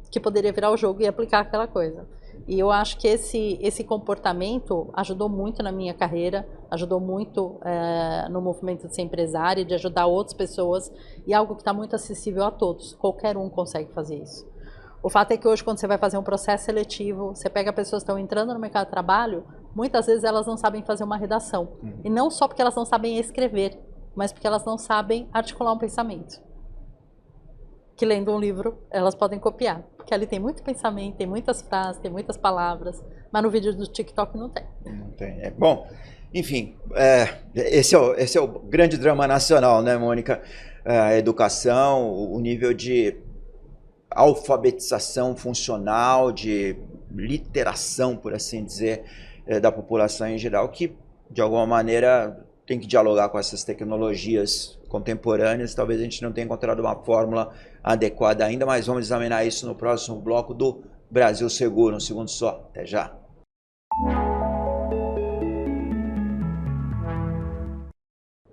Speaker 2: que poderia virar o jogo e aplicar aquela coisa. E eu acho que esse comportamento ajudou muito na minha carreira, ajudou muito no movimento de ser empresária, de ajudar outras pessoas, e algo que está muito acessível a todos. Qualquer um consegue fazer isso. O fato é que hoje, quando você vai fazer um processo seletivo, você pega pessoas que estão entrando no mercado de trabalho, muitas vezes elas não sabem fazer uma redação. E não só porque elas não sabem escrever, mas porque elas não sabem articular um pensamento. Que lendo um livro, elas podem copiar. Porque ali tem muito pensamento, tem muitas frases, tem muitas palavras, mas no vídeo do TikTok não tem.
Speaker 1: Não tem. Bom, enfim, esse é o grande drama nacional, né, Mônica? A educação, o nível de alfabetização funcional, de literação, por assim dizer, da população em geral, que de alguma maneira tem que dialogar com essas tecnologias contemporâneas. Talvez a gente não tenha encontrado uma fórmula adequada ainda, mas vamos examinar isso no próximo bloco do Brasil Seguro. Um segundo só, até já.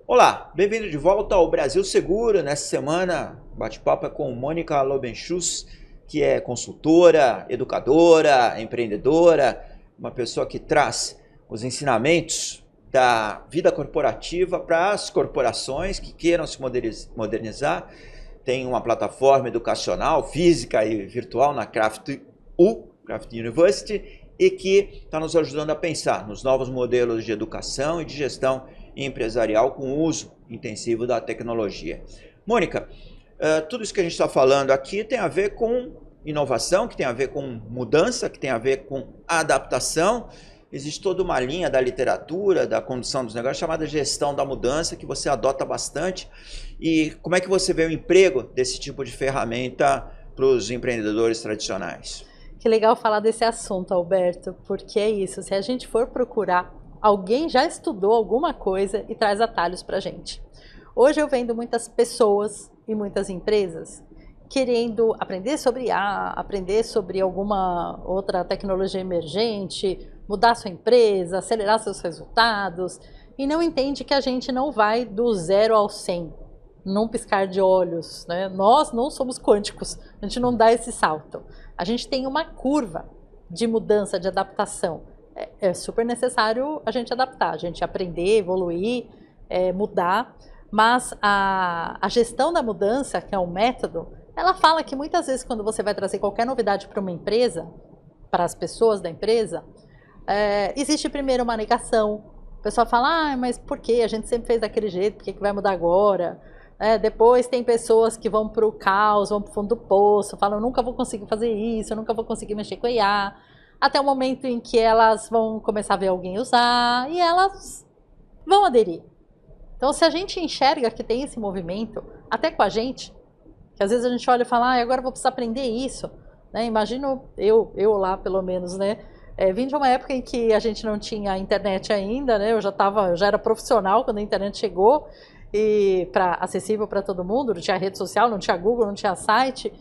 Speaker 1: Olá, bem-vindo de volta ao Brasil Seguro. Nessa semana, bate-papo é com Mônica Lobenschutz, que é consultora, educadora, empreendedora, uma pessoa que traz os ensinamentos da vida corporativa para as corporações que queiram se modernizar. Tem uma plataforma educacional, física e virtual na Craft University, e que está nos ajudando a pensar nos novos modelos de educação e de gestão empresarial com o uso intensivo da tecnologia. Mônica, tudo isso que a gente está falando aqui tem a ver com inovação, que tem a ver com mudança, que tem a ver com adaptação. Existe toda uma linha da literatura, da condução dos negócios, chamada gestão da mudança, que você adota bastante. E como é que você vê o emprego desse tipo de ferramenta para os empreendedores tradicionais?
Speaker 2: Que legal falar desse assunto, Alberto, porque é isso, se a gente for procurar, alguém já estudou alguma coisa e traz atalhos para a gente. Hoje eu vendo muitas pessoas e muitas empresas querendo aprender sobre IA, aprender sobre alguma outra tecnologia emergente, mudar sua empresa, acelerar seus resultados, e não entende que a gente não vai do 0 ao 100, num piscar de olhos, né? Nós não somos quânticos, a gente não dá esse salto. A gente tem uma curva de mudança, de adaptação. É super necessário a gente adaptar, a gente aprender, evoluir, mudar, mas a gestão da mudança, que é um método, ela fala que muitas vezes quando você vai trazer qualquer novidade para uma empresa, para as pessoas da empresa, existe primeiro uma negação. O pessoal fala, mas por que? A gente sempre fez daquele jeito, por que vai mudar agora? Depois tem pessoas que vão para o caos, vão para o fundo do poço, falam, eu nunca vou conseguir fazer isso, eu nunca vou conseguir mexer com IA, até o momento em que elas vão começar a ver alguém usar e elas vão aderir. Então, se a gente enxerga que tem esse movimento, até com a gente, que às vezes a gente olha e fala, agora eu vou precisar aprender isso, né? Imagino eu lá, pelo menos, né? Vim de uma época em que a gente não tinha internet ainda, né? Eu já era profissional quando a internet chegou, e acessível para todo mundo, não tinha rede social, não tinha Google, não tinha site.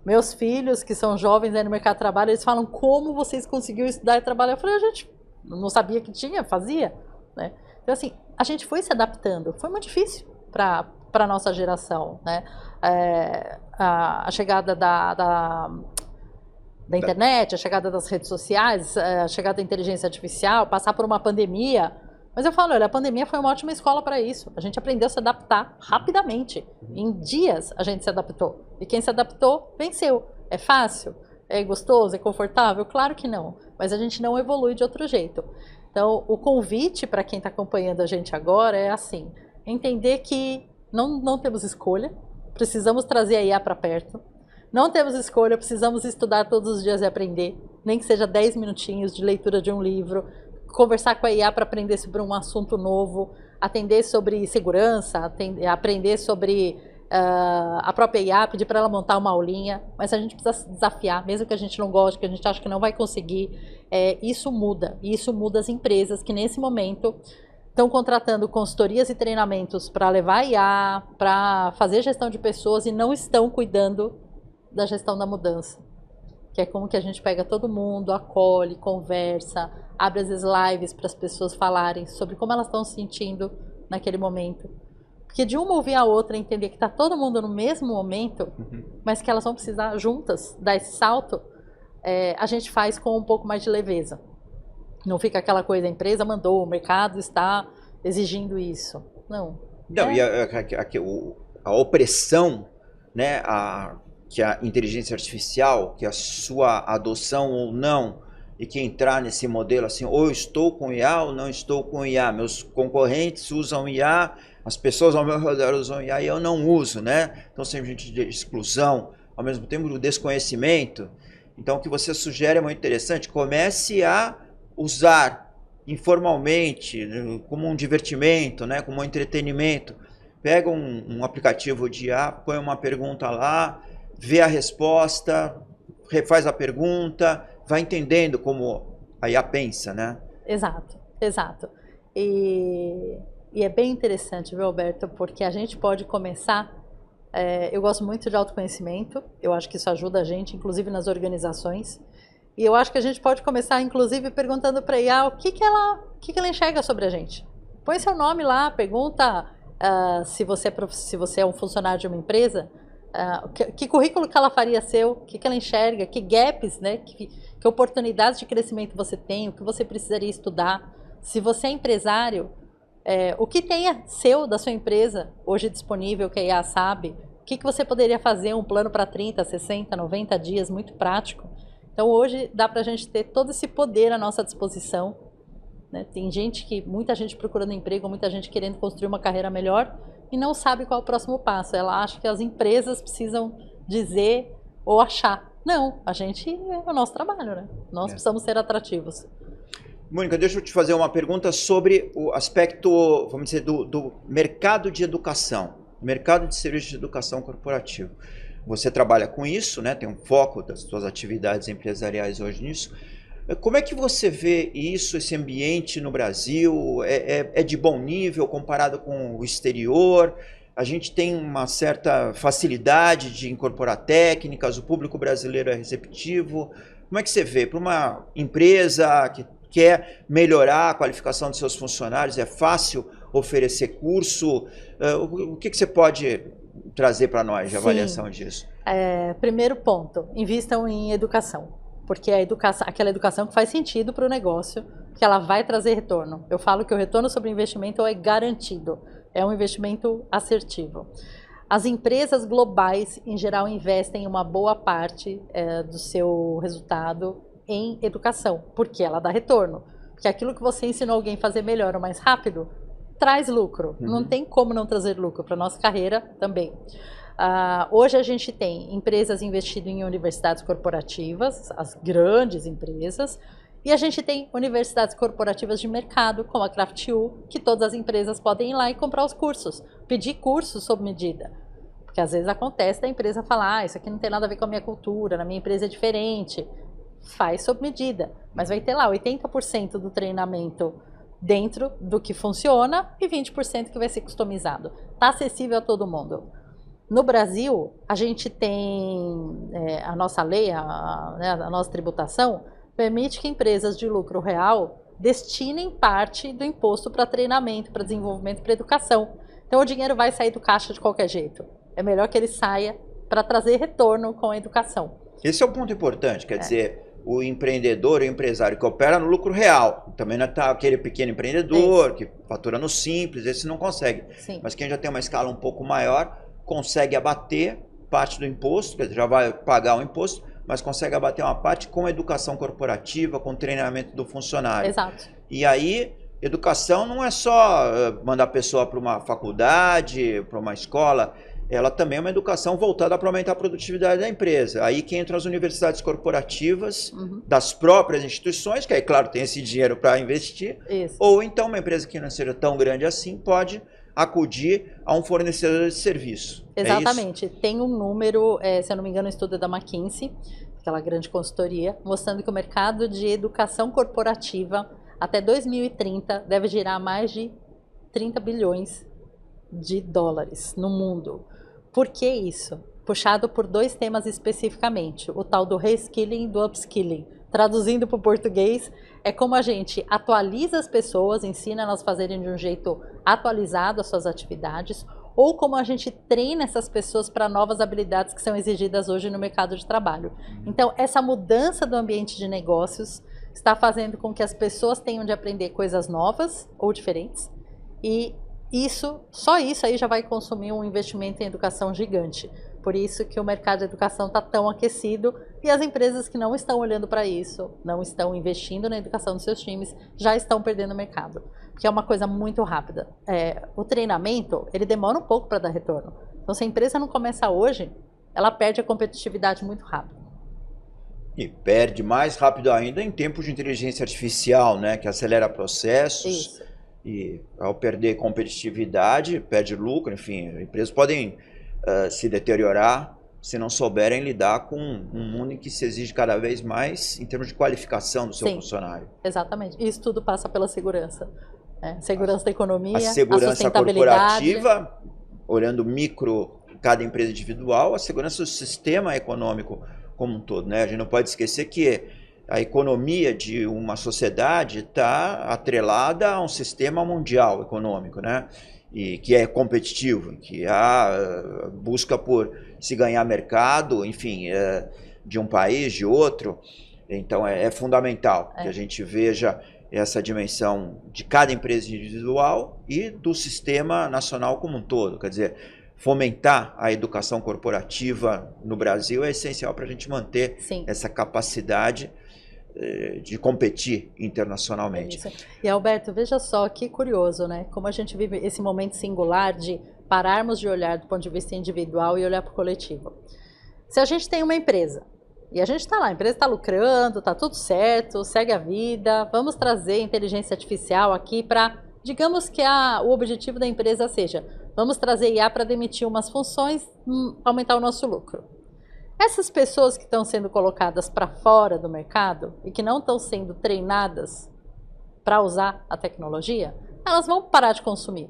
Speaker 2: Meus filhos, que são jovens aí no mercado de trabalho, eles falam, como vocês conseguiram estudar e trabalhar? Eu falei, gente, não sabia que tinha, fazia, né? Então, assim, a gente foi se adaptando, foi muito difícil para a nossa geração, né? A chegada da internet, a chegada das redes sociais, a chegada da inteligência artificial, passar por uma pandemia. Mas eu falo, olha, a pandemia foi uma ótima escola para isso. A gente aprendeu a se adaptar rapidamente. Em dias a gente se adaptou. E quem se adaptou, venceu. É fácil? É gostoso? É confortável? Claro que não. Mas a gente não evolui de outro jeito. Então, o convite para quem está acompanhando a gente agora é assim, entender que não temos escolha, precisamos trazer a IA para perto. Não temos escolha, precisamos estudar todos os dias e aprender, nem que seja 10 minutinhos de leitura de um livro, conversar com a IA para aprender sobre um assunto novo, atender sobre segurança, aprender sobre a própria IA, pedir para ela montar uma aulinha, mas a gente precisa se desafiar, mesmo que a gente não goste, que a gente acha que não vai conseguir, isso muda, e isso muda as empresas que nesse momento estão contratando consultorias e treinamentos para levar a IA, para fazer gestão de pessoas e não estão cuidando da gestão da mudança, que é como que a gente pega todo mundo, acolhe, conversa, abre as lives para as pessoas falarem sobre como elas estão se sentindo naquele momento. Porque de uma ouvir a outra, entender que está todo mundo no mesmo momento, mas que elas vão precisar juntas dar esse salto, a gente faz com um pouco mais de leveza. Não fica aquela coisa, a empresa mandou, o mercado está exigindo isso. Não.
Speaker 1: Não, e a opressão, né, que a inteligência artificial, que a sua adoção ou não, e que entrar nesse modelo assim, ou estou com IA ou não estou com IA, meus concorrentes usam IA, as pessoas ao meu redor usam IA e eu não uso, né? Então sempre gente de exclusão, ao mesmo tempo o desconhecimento. Então o que você sugere é muito interessante, comece a usar informalmente, como um divertimento, né? Como um entretenimento. Pega um aplicativo de IA, põe uma pergunta lá, vê a resposta, refaz a pergunta, vai entendendo como a IA pensa, né?
Speaker 2: Exato, exato. E é bem interessante, viu, Alberto? Porque a gente pode começar... eu gosto muito de autoconhecimento, eu acho que isso ajuda a gente, inclusive nas organizações. E eu acho que a gente pode começar, inclusive, perguntando para a IA o que ela enxerga sobre a gente. Põe seu nome lá, pergunta se você é um funcionário de uma empresa, que currículo que ela faria seu, o que ela enxerga, que gaps, né, que oportunidades de crescimento você tem, o que você precisaria estudar. Se você é empresário, o que tem seu, da sua empresa, hoje disponível, que a IA sabe, o que você poderia fazer, um plano para 30, 60, 90 dias, muito prático. Então hoje dá para a gente ter todo esse poder à nossa disposição, né? Tem muita gente procurando emprego, muita gente querendo construir uma carreira melhor, e não sabe qual é o próximo passo. Ela acha que as empresas precisam dizer ou achar. Não, é o nosso trabalho, né? Nós precisamos ser atrativos.
Speaker 1: Mônica, deixa eu te fazer uma pergunta sobre o aspecto, vamos dizer, do mercado de educação, mercado de serviços de educação corporativa. Você trabalha com isso, né? Tem um foco das suas atividades empresariais hoje nisso. Como é que você vê isso, esse ambiente no Brasil? É de bom nível comparado com o exterior? A gente tem uma certa facilidade de incorporar técnicas, o público brasileiro é receptivo. Como é que você vê? Para uma empresa que quer melhorar a qualificação dos seus funcionários, é fácil oferecer curso? O que você pode trazer para nós de avaliação disso?
Speaker 2: Primeiro ponto, invistam em educação. Porque aquela educação que faz sentido para o negócio, que ela vai trazer retorno. Eu falo que o retorno sobre investimento é garantido, é um investimento assertivo. As empresas globais, em geral, investem uma boa parte do seu resultado em educação, porque ela dá retorno. Porque aquilo que você ensinou alguém a fazer melhor ou mais rápido, traz lucro. Não tem como não trazer lucro para a nossa carreira também. Hoje a gente tem empresas investindo em universidades corporativas, as grandes empresas, e a gente tem universidades corporativas de mercado, como a CraftU, que todas as empresas podem ir lá e comprar os cursos, pedir cursos sob medida. Porque às vezes acontece da empresa falar, isso aqui não tem nada a ver com a minha cultura, na minha empresa é diferente. Faz sob medida, mas vai ter lá 80% do treinamento dentro do que funciona e 20% que vai ser customizado. Está acessível a todo mundo. No Brasil, a gente tem a nossa lei, a nossa tributação, permite que empresas de lucro real destinem parte do imposto para treinamento, para desenvolvimento, para educação. Então o dinheiro vai sair do caixa de qualquer jeito. É melhor que ele saia para trazer retorno com a educação.
Speaker 1: Esse é um ponto importante, quer dizer, o empreendedor, o empresário que opera no lucro real. Também não é aquele pequeno empreendedor que fatura no simples, esse não consegue.
Speaker 2: Sim.
Speaker 1: Mas quem já tem uma escala um pouco maior, consegue abater parte do imposto, quer dizer, já vai pagar o imposto, mas consegue abater uma parte com educação corporativa, com treinamento do funcionário.
Speaker 2: Exato.
Speaker 1: E aí, educação não é só mandar a pessoa para uma faculdade, para uma escola, ela também é uma educação voltada para aumentar a produtividade da empresa. Aí que entram as universidades corporativas das próprias instituições, que aí, claro, tem esse dinheiro para investir, ou então uma empresa que não seja tão grande assim pode acudir a um fornecedor de serviço.
Speaker 2: Exatamente. Tem um número, se eu não me engano, um estudo da McKinsey, aquela grande consultoria, mostrando que o mercado de educação corporativa até 2030 deve girar mais de 30 bilhões de dólares no mundo. Por que isso? Puxado por dois temas especificamente, o tal do reskilling e do upskilling. Traduzindo para o português, é como a gente atualiza as pessoas, ensina elas a fazerem de um jeito atualizado as suas atividades, ou como a gente treina essas pessoas para novas habilidades que são exigidas hoje no mercado de trabalho. Então, essa mudança do ambiente de negócios está fazendo com que as pessoas tenham de aprender coisas novas ou diferentes, e só isso aí já vai consumir um investimento em educação gigante. Por isso que o mercado de educação está tão aquecido e as empresas que não estão olhando para isso, não estão investindo na educação dos seus times, já estão perdendo o mercado. Porque é uma coisa muito rápida. O treinamento, ele demora um pouco para dar retorno. Então, se a empresa não começa hoje, ela perde a competitividade muito rápido.
Speaker 1: E perde mais rápido ainda em tempos de inteligência artificial, né, que acelera processos.
Speaker 2: Isso.
Speaker 1: E ao perder competitividade, perde lucro, enfim, empresas podem se deteriorar se não souberem lidar com um mundo em que se exige cada vez mais em termos de qualificação do seu funcionário.
Speaker 2: Exatamente. Isso tudo passa pela segurança. Segurança da economia,
Speaker 1: a segurança
Speaker 2: a sustentabilidade.
Speaker 1: corporativa, olhando micro cada empresa individual, a segurança do sistema econômico como um todo, né? A gente não pode esquecer que a economia de uma sociedade está atrelada a um sistema mundial econômico, né? E que é competitivo, que há busca por se ganhar mercado, enfim, de um país, de outro. Então é fundamental que a gente veja essa dimensão de cada empresa individual e do sistema nacional como um todo. Quer dizer, fomentar a educação corporativa no Brasil é essencial para a gente manter essa capacidade de competir internacionalmente.
Speaker 2: E Alberto, veja só que curioso, né? Como a gente vive esse momento singular de pararmos de olhar do ponto de vista individual e olhar para o coletivo. Se a gente tem uma empresa e a gente está lá, a empresa está lucrando, está tudo certo, segue a vida, vamos trazer inteligência artificial aqui para, digamos que o objetivo da empresa seja, vamos trazer IA para demitir umas funções, aumentar o nosso lucro. Essas pessoas que estão sendo colocadas para fora do mercado e que não estão sendo treinadas para usar a tecnologia, elas vão parar de consumir.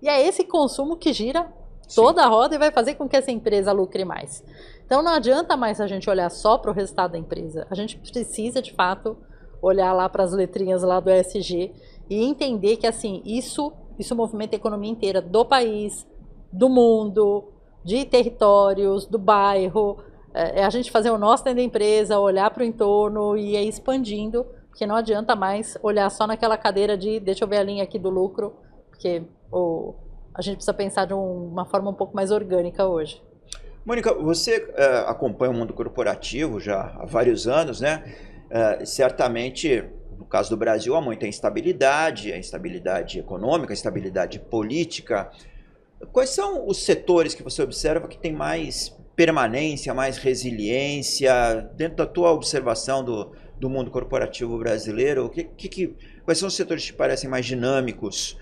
Speaker 2: E é esse consumo que gira toda a roda e vai fazer com que essa empresa lucre mais. Então não adianta mais a gente olhar só para o resultado da empresa. A gente precisa, de fato, olhar lá para as letrinhas lá do ESG e entender que assim, isso movimenta a economia inteira do país, do mundo, de territórios, do bairro, a gente fazer o nosso dentro da empresa, olhar para o entorno e ir expandindo, porque não adianta mais olhar só naquela cadeira de deixa eu ver a linha aqui do lucro, porque a gente precisa pensar de uma forma um pouco mais orgânica hoje.
Speaker 1: Mônica, você acompanha o mundo corporativo já há vários anos, né? Certamente, no caso do Brasil, há muita instabilidade, a instabilidade econômica, a instabilidade política. Quais são os setores que você observa que tem mais permanência, mais resiliência, dentro da tua observação do mundo corporativo brasileiro? Quais são os setores que te parecem mais dinâmicos,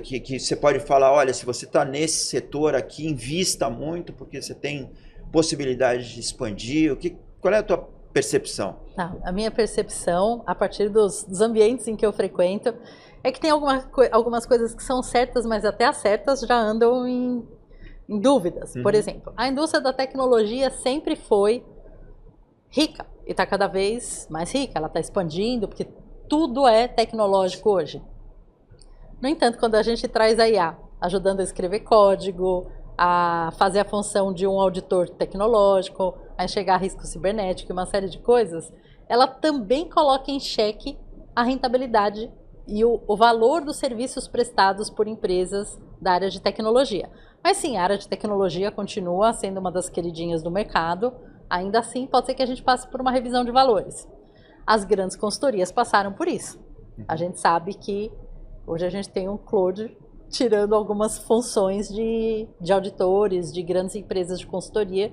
Speaker 1: que você pode falar, olha, se você está nesse setor aqui, invista muito, porque você tem possibilidade de expandir. Qual é a tua percepção?
Speaker 2: A minha percepção, a partir dos ambientes em que eu frequento, é que tem algumas coisas que são certas, mas até as certas já andam em dúvidas. Por exemplo, a indústria da tecnologia sempre foi rica e está cada vez mais rica. Ela está expandindo porque tudo é tecnológico hoje. No entanto, quando a gente traz a IA, ajudando a escrever código, a fazer a função de um auditor tecnológico, a enxergar risco cibernético e uma série de coisas, ela também coloca em xeque a rentabilidade e o valor dos serviços prestados por empresas da área de tecnologia. Mas sim, a área de tecnologia continua sendo uma das queridinhas do mercado, ainda assim pode ser que a gente passe por uma revisão de valores. As grandes consultorias passaram por isso. A gente sabe que hoje a gente tem um Claude tirando algumas funções de auditores, de grandes empresas de consultoria,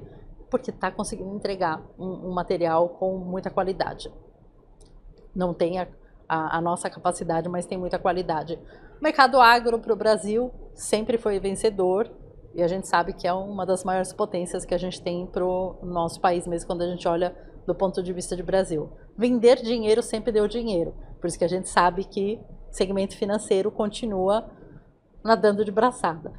Speaker 2: porque está conseguindo entregar um material com muita qualidade. Não tem a nossa capacidade, mas tem muita qualidade. O mercado agro para o Brasil sempre foi vencedor, e a gente sabe que é uma das maiores potências que a gente tem para o nosso país, mesmo quando a gente olha do ponto de vista de Brasil. Vender dinheiro sempre deu dinheiro, por isso que a gente sabe que o segmento financeiro continua nadando de braçada.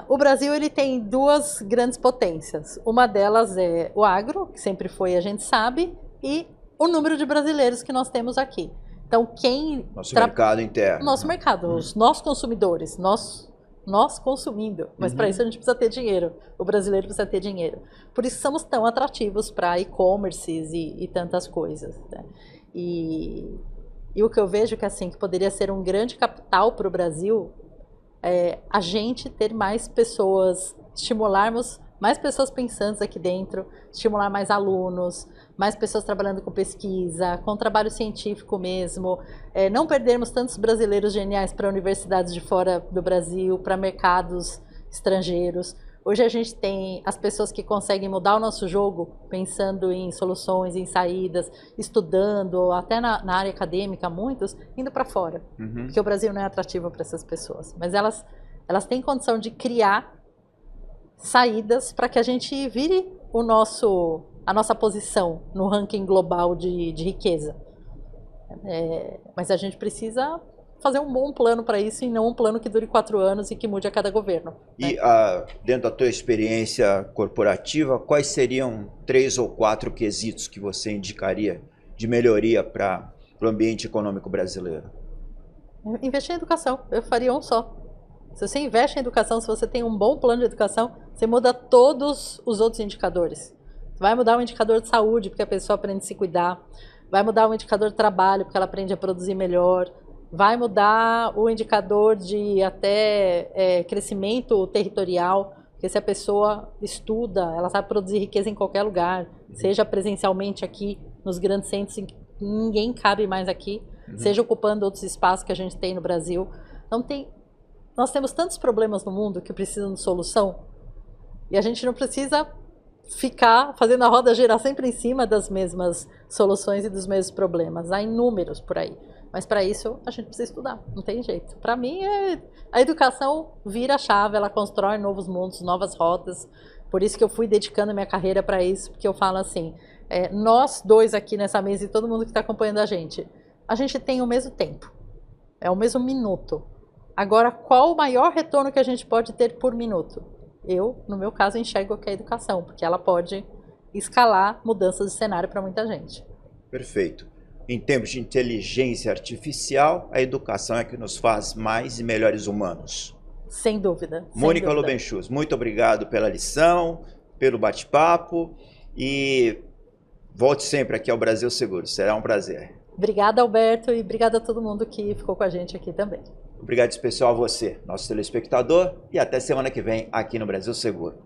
Speaker 2: O Brasil ele tem duas grandes potências. Uma delas é o agro, que sempre foi, a gente sabe, e o número de brasileiros que nós temos aqui. Então, quem...
Speaker 1: Nosso mercado interno.
Speaker 2: Nosso mercado, os nossos consumidores, nós consumindo. Mas para isso a gente precisa ter dinheiro. O brasileiro precisa ter dinheiro. Por isso somos tão atrativos para e-commerces e tantas coisas. Né? E o que eu vejo que, assim, que poderia ser um grande capital para o Brasil é a gente ter mais pessoas, estimularmos mais pessoas pensantes aqui dentro, estimular mais alunos, mais pessoas trabalhando com pesquisa, com trabalho científico mesmo, não perdermos tantos brasileiros geniais para universidades de fora do Brasil, para mercados estrangeiros. Hoje a gente tem as pessoas que conseguem mudar o nosso jogo, pensando em soluções, em saídas, estudando, até na área acadêmica, muitos, indo para fora. Porque o Brasil não é atrativo para essas pessoas. Mas elas têm condição de criar saídas para que a gente vire a nossa posição no ranking global de riqueza. Mas a gente precisa fazer um bom plano para isso e não um plano que dure 4 anos e que mude a cada governo.
Speaker 1: E dentro da tua experiência corporativa, quais seriam 3 ou 4 quesitos que você indicaria de melhoria para o ambiente econômico brasileiro?
Speaker 2: Investir em educação, eu faria um só. Se você investe em educação, se você tem um bom plano de educação, você muda todos os outros indicadores. Vai mudar o indicador de saúde, porque a pessoa aprende a se cuidar. Vai mudar o indicador de trabalho, porque ela aprende a produzir melhor. Vai mudar o indicador de até crescimento territorial, porque se a pessoa estuda, ela sabe produzir riqueza em qualquer lugar, seja presencialmente aqui, nos grandes centros, ninguém cabe mais aqui, seja ocupando outros espaços que a gente tem no Brasil. Então nós temos tantos problemas no mundo que precisam de solução, e a gente não precisa ficar fazendo a roda girar sempre em cima das mesmas soluções e dos mesmos problemas. Há inúmeros por aí. Mas para isso a gente precisa estudar, não tem jeito. Para mim, a educação vira a chave, ela constrói novos mundos, novas rotas. Por isso que eu fui dedicando minha carreira para isso, porque eu falo assim, nós dois aqui nessa mesa e todo mundo que está acompanhando a gente tem o mesmo tempo, é o mesmo minuto. Agora, qual o maior retorno que a gente pode ter por minuto? Eu, no meu caso, enxergo que é a educação, porque ela pode escalar mudanças de cenário para muita gente.
Speaker 1: Perfeito. Em tempos de inteligência artificial, a educação é que nos faz mais e melhores humanos.
Speaker 2: Sem dúvida.
Speaker 1: Mônica Lobenchus, muito obrigado pela lição, pelo bate-papo e volte sempre aqui ao Brasil Seguro. Será um prazer.
Speaker 2: Obrigada, Alberto, e obrigada a todo mundo que ficou com a gente aqui também.
Speaker 1: Obrigado especial a você, nosso telespectador, e até semana que vem aqui no Brasil Seguro.